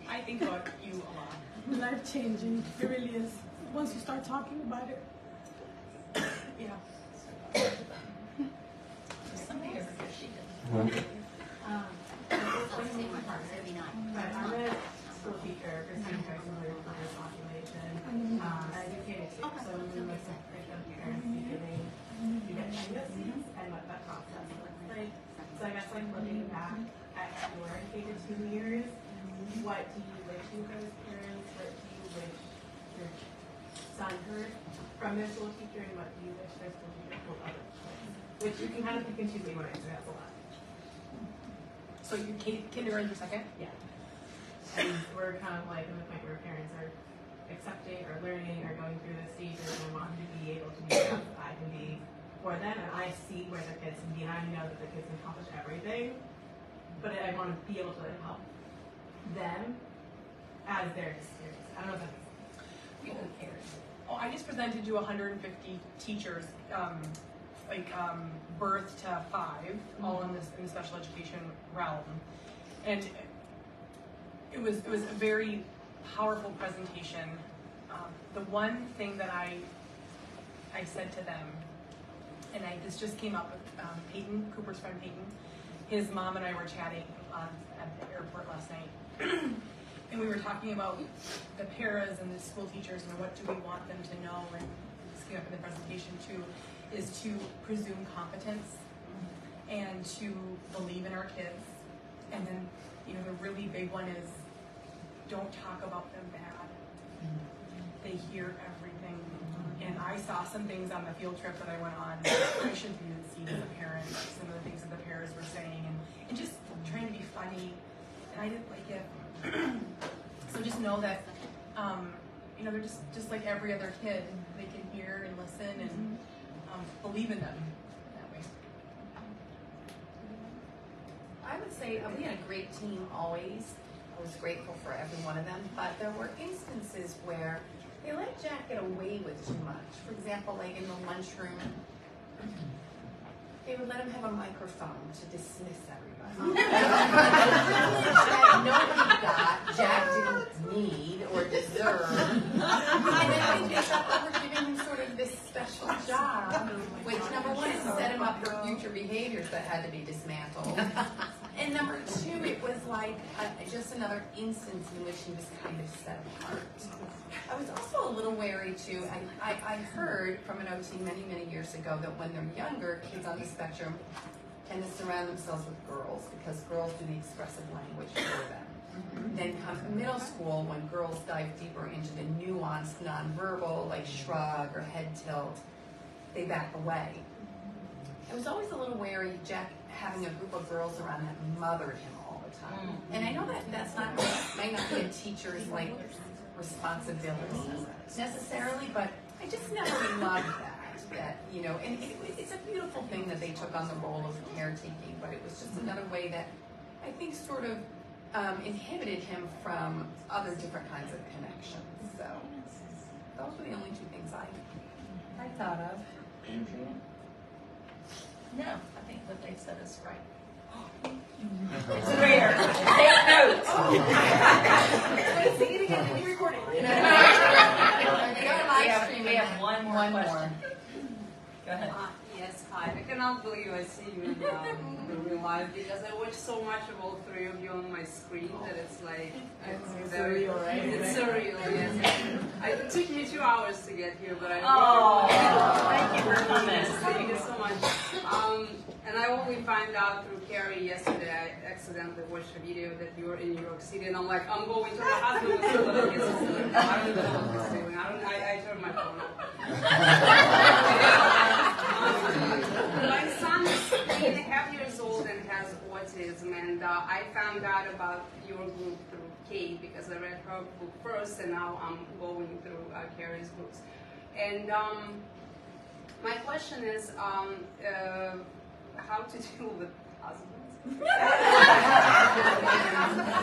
I think about you a lot. Life-changing, it really is. Once you start talking about it. Yeah. Somebody over here, she did. But I'm a school teacher for secondary school with population. Educated too, so we look at curriculum parents beginning to get diagnoses and what that process looks like. So I guess like looking back at your K-2 years, what do you wish you heard as parents? What do you wish your son heard from their school teacher, and what do you wish their school teacher told other kids? Which you can kind of pick and choose what you want to answer. That's a lot. So you kindergarten for second? Yeah. And we're kind of like in the point where parents are accepting or learning or going through the stages and want to be able to be the best that I can be for them. And I see where the kids can be, and I know that the kids can accomplish everything, but I want to be able to help them as their experience. I don't know if that makes sense. Who cares? Oh, I just presented you 150 teachers, birth to 5, all in the special education realm, and it was a very powerful presentation. The one thing that I said to them, and this just came up with Peyton, Cooper's friend Peyton. His mom and I were chatting at the airport last night. And we were talking about the paras and the school teachers and what do we want them to know, and this came up in the presentation too, is to presume competence and to believe in our kids. And then, the really big one is don't talk about them bad. They hear everything. And I saw some things on the field trip that I went on I shouldn't even see as a parent, some of the things that the parents were saying, and just trying to be funny. And I didn't like it. So just know that, they're just like every other kid. They can hear and listen and believe in them that way. I would say we had a great team always. I was grateful for every one of them, but there were instances where they let Jack get away with too much. For example, like in the lunchroom, they would let him have a microphone to dismiss everybody. That nobody got, Jack didn't need or deserve. And I think they thought they were giving him sort of this special job, which number one is set him up for future behaviors that had to be dismantled. And number two, it was like just another instance in which he was kind of set apart. I was also a little wary too. I heard from an OT many, many years ago that when they're younger, kids on the spectrum tend to surround themselves with girls because girls do the expressive language for them. Then come middle school, when girls dive deeper into the nuanced nonverbal, like shrug or head tilt, they back away. I was always a little wary of Jack having a group of girls around that mothered him all the time. And I know that might not be a teacher's responsibility necessarily, but I just never loved that. And it's a beautiful thing that they took on the role of caretaking, but it was just another way that I think sort of inhibited him from other different kinds of connections. So those were the only two things I thought of. Adrian? No, I think what they said is right. It's rare. Take notes. Say it again. Are you recording? We have one more question. Go ahead. Yes, hi. I cannot believe I see you in real life because I watch so much of all three of you on my screen that it's like it's very surreal, right? It's surreal, yes. It took me 2 hours to get here, but Thank you for coming. Thank you so much. And I only found out through Carrie yesterday. I accidentally watched a video that you were in New York City, and I'm like, I'm going to my husband so that I guess I don't know what he's doing. I turned my phone off. My son is 3.5 years old and has autism, and I found out about your group through Kate because I read her book first, and now I'm going through Carrie's books. And my question is, how to deal with husbands?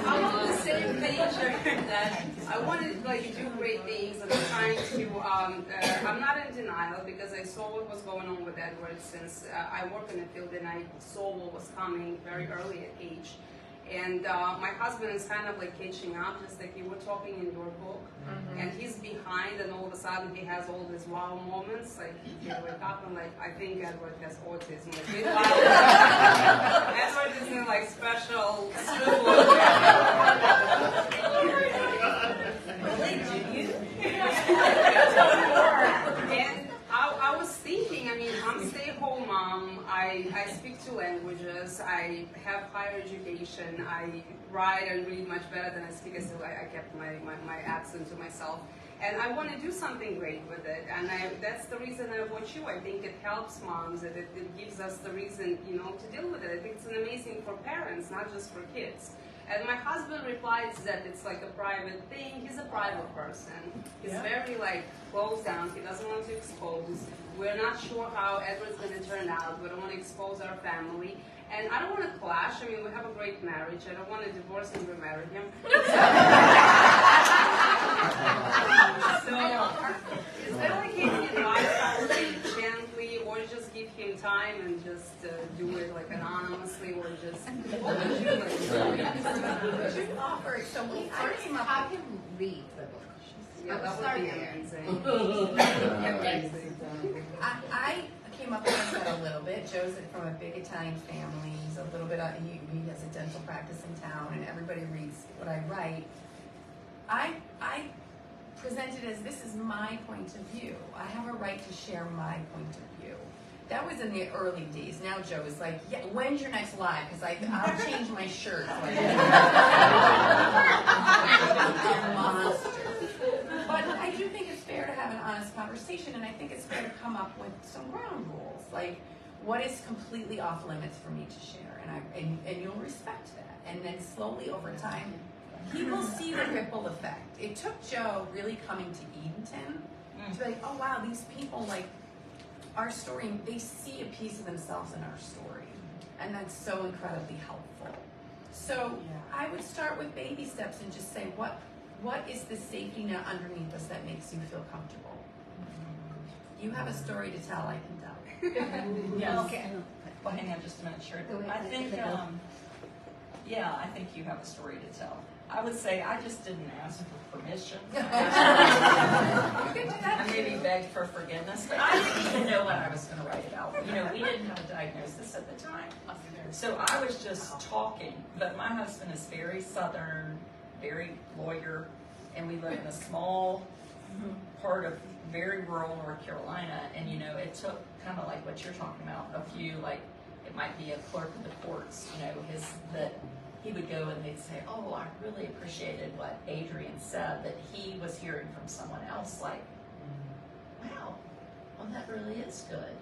I'm on the same page that I want to do great things, and I'm trying to. I'm not in denial because I saw what was going on with Edward since I work in the field and I saw what was coming very early at age. And my husband is kind of like catching up, just like you were talking in your book. and he's behind, and all of a sudden he has all these wow moments. Like he wake up and like, I think Edward has autism. Like meanwhile, Edward is in like special school. And I was thinking, I mean, I'm a stay-at-home mom. I speak 2 languages. I have higher education. I write and read much better than I speak. So I kept my accent to myself. And I want to do something great with it. And that's the reason I watch you. I think it helps moms. It gives us the reason, you know, to deal with it. I think it's amazing for parents, not just for kids. And my husband replies that it's like a private thing. He's a private person. He's very like closed down. He doesn't want to expose. We're not sure how Edward's going to turn out. We don't want to expose our family. And I don't want to clash. I mean, we have a great marriage. I don't want to divorce and remarry him. So, is there like any advice I would say gently, or just give him time and just do it like anonymously, or just what would you like? Would you offer? So we first came up. Have him read the book. Yeah, that would be amazing. I came up against that a little bit. Joe's from a big Italian family. He's a little bit, he has a dental practice in town, and everybody reads what I write. I present it as this is my point of view. I have a right to share my point of view. That was in the early days. Now Joe is like, yeah, when's your next live? Because I'll change my shirt. So I'm a monster. But I do think it's fair to have an honest conversation, and I think it's fair to come up with some ground rules, like what is completely off limits for me to share, and you'll respect that. And then slowly over time, he will see the ripple effect. It took Joe really coming to Edenton to be like, oh wow, these people like our story, they see a piece of themselves in our story, and that's so incredibly helpful. So I would start with baby steps and just say, what is the safety net underneath us that makes you feel comfortable? You have a story to tell, I can tell. Yes. Okay. Well, hang on just a minute, Sherry. I think, I think you have a story to tell. I would say I just didn't ask for permission. I maybe begged for forgiveness, but I didn't even know what I was going to write about. You know, we didn't have a diagnosis at the time. So I was just talking, but my husband is very Southern, very lawyer, and we live in a small part of very rural North Carolina, and you know, it took kind of like what you're talking about, a few, like it might be a clerk of the courts, you know, that he would go and they'd say, oh, I really appreciated what Adrian said, that he was hearing from someone else, like, wow, well, that really is good.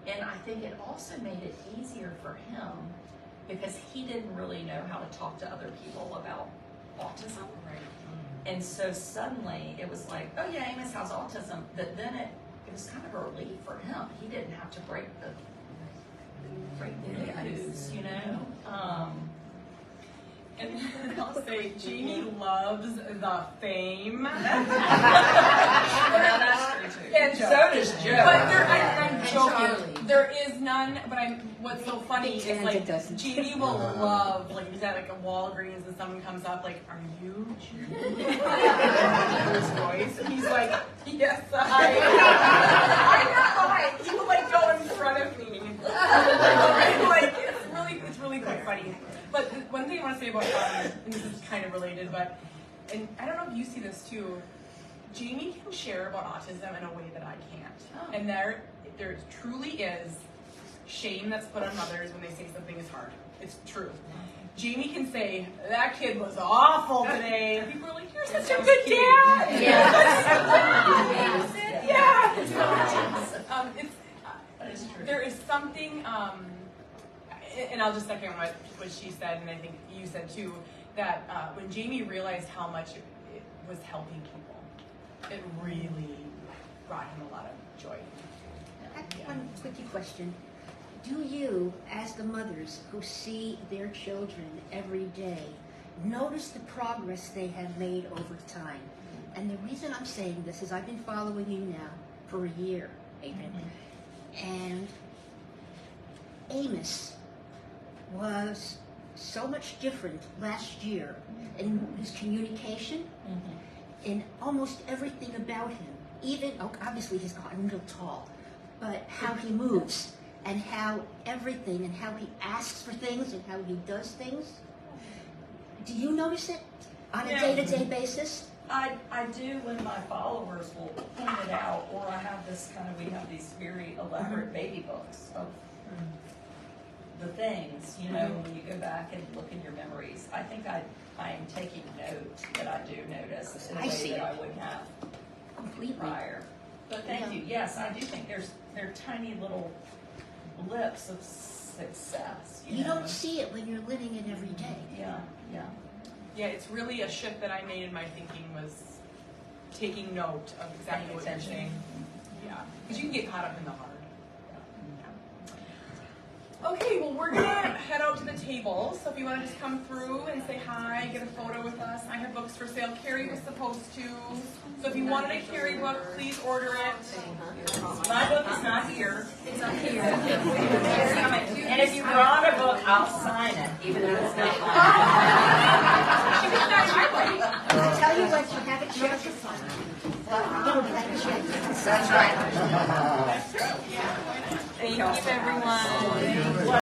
And I think it also made it easier for him because he didn't really know how to talk to other people about autism. Right. And so suddenly it was like, oh yeah, Amos has autism. But then it was kind of a relief for him. He didn't have to break the news, you know. And I'll say, Jeannie loves the fame. And so does Joe. But I'm joking. There is none, but what's so funny is like, Jeannie will love, like, he's at like a Walgreens and someone comes up, like, are you Jeannie? His voice. And he's like, yes, I'm not lying. He will like go in front of me. Like, it's really quite funny. But one thing I want to say about, and this is kind of related, but, and I don't know if you see this too, Jamie can share about autism in a way that I can't. Oh. And there truly is shame that's put on mothers when they say something is hard. It's true. Jamie can say, that kid was awful today. And people are like, you're such a good dad. There is something, and I'll just second what she said, and I think you said too, that when Jamie realized how much it was helping people, it really brought him a lot of joy. One quickie question. Do you, as the mothers who see their children every day, notice the progress they have made over time? And the reason I'm saying this is I've been following you now for a year, Adrian. And Amos was so much different last year in his communication. in almost everything about him. Even, obviously he's gotten real tall, but how he moves and how everything and how he asks for things and how he does things. Do you notice it on a day-to-day basis? I do when my followers will point it out, or I have we have these very elaborate baby books of the things, when you go back and look in your memories. I think I am taking note that I do notice in a way that I wouldn't have prior. But thank you. Yes, I do think they're tiny little blips of success. You don't see it when you're living it every day. Yeah, it's really a shift that I made in my thinking was taking note of exactly what you're saying. Yeah, because you can get caught up in the hard. Okay, well, we're gonna head out to the table. So if you want to just come through and say hi, get a photo with us. I have books for sale. Carrie was supposed to. So if you wanted a Carrie book, please order it. My book is not here. It's up here. And if you brought a book, I'll sign it, even though it's not mine. I tell you what, you have a check. That's right. Thank you, everyone.